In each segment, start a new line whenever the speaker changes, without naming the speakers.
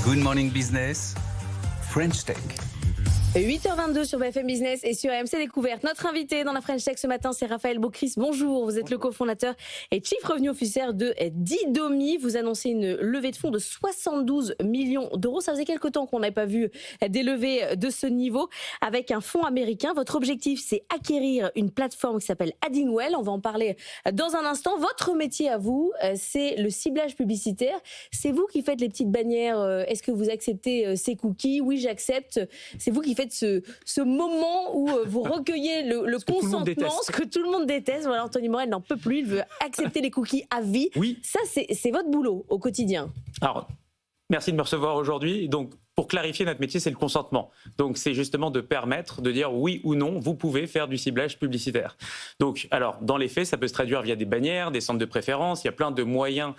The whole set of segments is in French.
Good Morning Business, French Tech.
8h22 sur BFM Business et sur AMC Découverte. Notre invité dans la French Tech ce matin, c'est Raphaël Beaucris. Bonjour, vous êtes le cofondateur et Chief Revenue Officer de Didomi. Vous annoncez une levée de fonds de 72 millions d'euros. Ça faisait quelque temps qu'on n'avait pas vu des levées de ce niveau avec un fonds américain. Votre objectif, c'est acquérir une plateforme qui s'appelle Addingwell. On va en parler dans un instant. Votre métier à vous, c'est le ciblage publicitaire. C'est vous qui faites les petites bannières. Est-ce que vous acceptez ces cookies? Oui, j'accepte. C'est vous qui faites ce moment où vous recueillez le consentement, ce que tout le monde déteste. Voilà, Anthony Morel n'en peut plus, il veut accepter les cookies à vie.
Oui.
Ça, c'est votre boulot au quotidien.
Alors, merci de me recevoir aujourd'hui. Donc, pour clarifier, notre métier, c'est le consentement. Donc, c'est justement de permettre de dire oui ou non, vous pouvez faire du ciblage publicitaire. Donc, alors, dans les faits, ça peut se traduire via des bannières, des centres de préférence. Il y a plein de moyens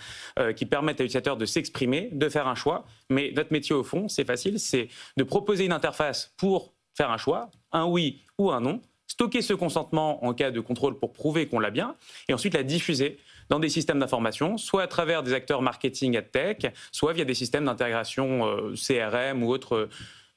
qui permettent à l'utilisateur de s'exprimer, de faire un choix. Mais notre métier, au fond, c'est facile, c'est de proposer une interface pour faire un choix, un oui ou un non, stocker ce consentement en cas de contrôle pour prouver qu'on l'a bien, et ensuite la diffuser dans des systèmes d'information, soit à travers des acteurs marketing ad-tech, soit via des systèmes d'intégration CRM ou autres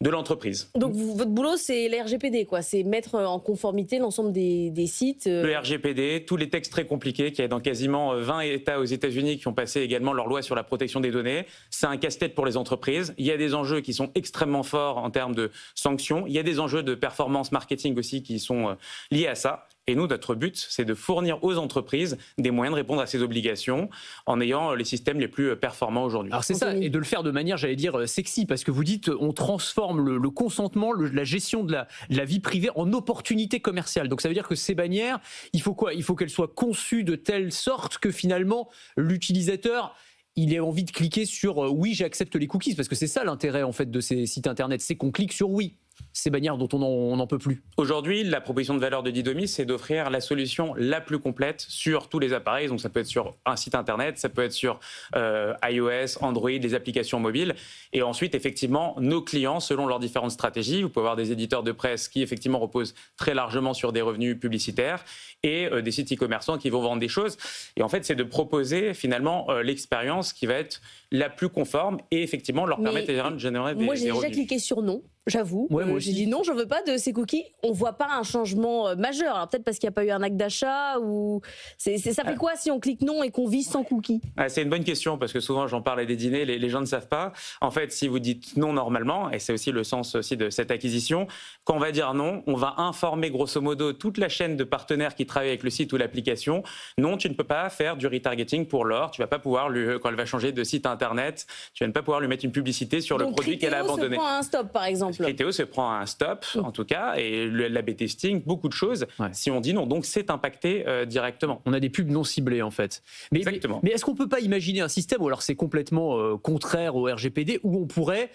de l'entreprise.
Donc, votre boulot, c'est les RGPD, quoi. C'est mettre en conformité l'ensemble des sites.
Le RGPD, tous les textes très compliqués qu'il y a dans quasiment 20 États aux États-Unis qui ont passé également leur loi sur la protection des données. C'est un casse-tête pour les entreprises. Il y a des enjeux qui sont extrêmement forts en termes de sanctions. Il y a des enjeux de performance marketing aussi qui sont liés à ça. Et nous, notre but, c'est de fournir aux entreprises des moyens de répondre à ces obligations en ayant les systèmes les plus performants aujourd'hui.
Alors c'est ça, et de le faire de manière, j'allais dire, sexy, parce que vous dites, on transforme le consentement, la gestion de la vie privée en opportunité commerciale. Donc ça veut dire que ces bannières, il faut quoi ? Il faut qu'elles soient conçues de telle sorte que finalement, l'utilisateur, il ait envie de cliquer sur oui, j'accepte les cookies, parce que c'est ça l'intérêt en fait de ces sites internet, c'est qu'on clique sur oui. Ces bannières dont on n'en peut plus.
Aujourd'hui, la proposition de valeur de Didomi, c'est d'offrir la solution la plus complète sur tous les appareils. Donc ça peut être sur un site internet, ça peut être sur iOS, Android, les applications mobiles. Et ensuite, effectivement, nos clients, selon leurs différentes stratégies, vous pouvez avoir des éditeurs de presse qui, effectivement, reposent très largement sur des revenus publicitaires et des sites e-commerçants qui vont vendre des choses. Et en fait, c'est de proposer, finalement, l'expérience qui va être la plus conforme et, effectivement, leur permettre de générer des revenus.
Moi, j'ai déjà cliqué sur non. J'avoue,
ouais, moi
j'ai dit non, je veux pas de ces cookies. On voit pas un changement majeur. Alors peut-être parce qu'il n'y a pas eu un acte d'achat ou ça fait quoi si on clique non et qu'on vit sans cookies?
C'est une bonne question parce que souvent j'en parle à des dîners, les gens ne savent pas. En fait, si vous dites non normalement, et c'est aussi le sens aussi de cette acquisition, quand on va dire non, on va informer grosso modo toute la chaîne de partenaires qui travaillent avec le site ou l'application. Non, tu ne peux pas faire du retargeting pour Laure. Tu vas pas pouvoir quand elle va changer de site internet, tu vas ne pas pouvoir lui mettre une publicité sur le produit qu'elle a abandonné.
Donc Criteo se prend un stop par exemple.
Criteo se prend un stop, en tout cas, et l'A/B testing, beaucoup de choses, si on dit non. Donc, c'est impacté directement.
On a des pubs non ciblées, en fait.
Exactement.
Mais est-ce qu'on ne peut pas imaginer un système, ou alors c'est complètement contraire au RGPD, où on pourrait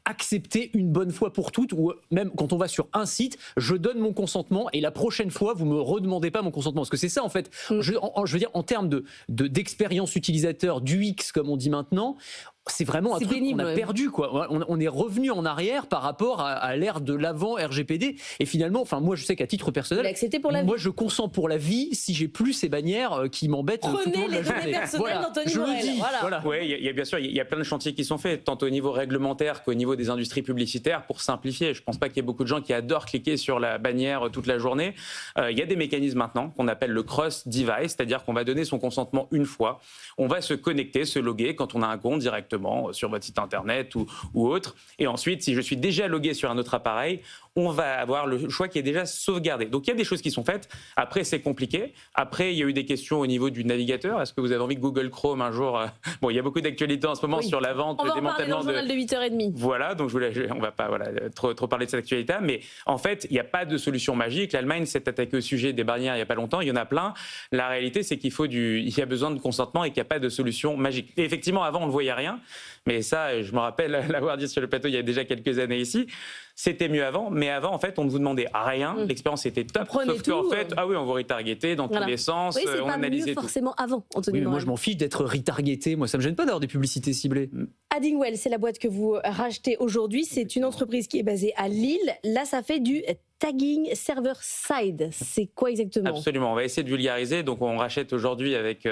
accepter une bonne fois pour toutes, ou même quand on va sur un site, je donne mon consentement, et la prochaine fois, vous ne me redemandez pas mon consentement. Parce que c'est ça, en fait. Je veux dire, en termes d'expérience utilisateur, d'UX, comme on dit maintenant, c'est vraiment un truc pénible, qu'on a perdu, quoi. On est revenu en arrière par rapport à l'ère de l'avant RGPD. Et finalement, enfin, moi, je sais qu'à titre personnel, moi, je consens pour la vie si j'ai plus ces bannières qui m'embêtent.
Prenez les données personnelles d'Anthony Morel.
Voilà. Oui, il y a bien sûr, il y a plein de chantiers qui sont faits, tant au niveau réglementaire qu'au niveau des industries publicitaires, pour simplifier. Je ne pense pas qu'il y ait beaucoup de gens qui adorent cliquer sur la bannière toute la journée. Il y a des mécanismes maintenant qu'on appelle le cross-device, c'est-à-dire qu'on va donner son consentement une fois. On va se connecter, se loguer quand on a un compte directement sur votre site internet ou autre. Et ensuite, si je suis déjà logué sur un autre appareil, on va avoir le choix qui est déjà sauvegardé. Donc il y a des choses qui sont faites. Après, c'est compliqué. Après, il y a eu des questions au niveau du navigateur. Est-ce que vous avez envie que Google Chrome un jour... Bon, il y a beaucoup d'actualités en ce moment sur la vente, le démantèlement
On va en parler dans le journal de 8h30.
Voilà, donc on ne va pas trop parler de cette actualité. Mais en fait, il n'y a pas de solution magique. L'Allemagne s'est attaquée au sujet des barrières il n'y a pas longtemps. Il y en a plein. La réalité, c'est qu'il y a besoin de consentement et qu'il n'y a pas de solution magique. Et effectivement, avant, on ne voyait rien. Mais ça, je me rappelle l'avoir dit sur le plateau il y a déjà quelques années ici. C'était mieux avant, mais avant, en fait, on ne vous demandait rien. L'expérience était top. Sauf qu'en fait, on vous retargetait dans tous les sens.
Oui,
on analysait
mieux
tout.
Forcément avant, Anthony Morel.
Moi, je m'en fiche d'être retargeté. Moi, ça me gêne pas d'avoir des publicités ciblées.
Addingwell, c'est la boîte que vous rachetez aujourd'hui. C'est une entreprise qui est basée à Lille. Là, ça fait du tagging server-side. C'est quoi exactement ?
Absolument, on va essayer de vulgariser. Donc on rachète aujourd'hui avec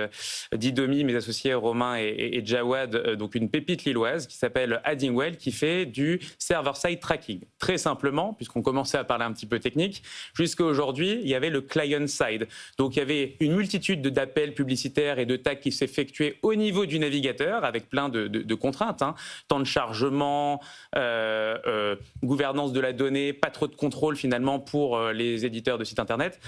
Didomi, mes associés Romain et Jawad, donc une pépite boutique lilloise qui s'appelle Addingwell, qui fait du server-side tracking. Très simplement, puisqu'on commençait à parler un petit peu technique, jusqu'à aujourd'hui, il y avait le client-side. Donc il y avait une multitude d'appels publicitaires et de tags qui s'effectuaient au niveau du navigateur, avec plein de contraintes, hein. Temps de chargement, gouvernance de la donnée, pas trop de contrôle finalement pour les éditeurs de sites internet.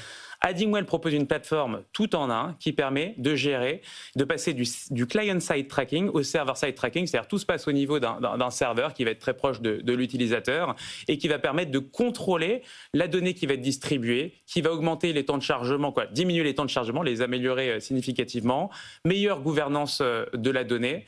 Addingwell propose une plateforme tout en un qui permet de gérer, de passer du client-side tracking au server-side tracking, c'est-à-dire tout se passe au niveau d'un serveur qui va être très proche de l'utilisateur et qui va permettre de contrôler la donnée qui va être distribuée, qui va augmenter les temps de chargement, diminuer les temps de chargement, les améliorer significativement, meilleure gouvernance de la donnée.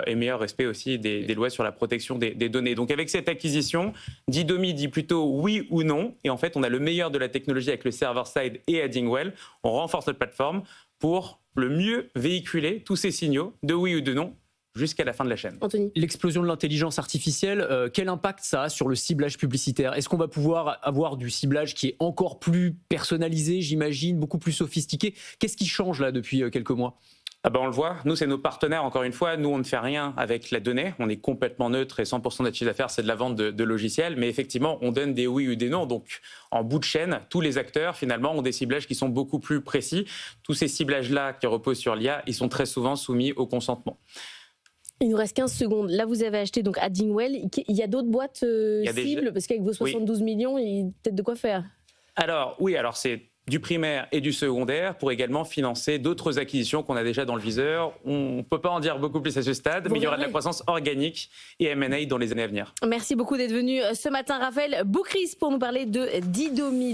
Et meilleur respect aussi des lois sur la protection des données. Donc avec cette acquisition, Didomi dit plutôt oui ou non. Et en fait, on a le meilleur de la technologie avec le server-side et Addingwell. On renforce notre plateforme pour le mieux véhiculer tous ces signaux de oui ou de non jusqu'à la fin de la chaîne.
Anthony.
L'explosion de l'intelligence artificielle, quel impact ça a sur le ciblage publicitaire? Est-ce qu'on va pouvoir avoir du ciblage qui est encore plus personnalisé, j'imagine, beaucoup plus sophistiqué? Qu'est-ce qui change là depuis quelques mois?
Ah ben on le voit, nous c'est nos partenaires, encore une fois, nous on ne fait rien avec la donnée, on est complètement neutre et 100% de notre chiffre d'affaires c'est de la vente de logiciels, mais effectivement on donne des oui ou des non, donc en bout de chaîne, tous les acteurs finalement ont des ciblages qui sont beaucoup plus précis. Tous ces ciblages-là qui reposent sur l'IA, ils sont très souvent soumis au consentement.
Il nous reste 15 secondes. Là, vous avez acheté donc Addingwell. Il y a d'autres boîtes cibles, parce qu'avec vos 72 millions, il y a peut-être de quoi faire.
Alors oui, alors c'est du primaire et du secondaire pour également financer d'autres acquisitions qu'on a déjà dans le viseur. On ne peut pas en dire beaucoup plus à ce stade, mais il y aura de la croissance organique et M&A dans les années à venir.
Merci beaucoup d'être venu ce matin, Raphaël Boucris, pour nous parler de Didomi.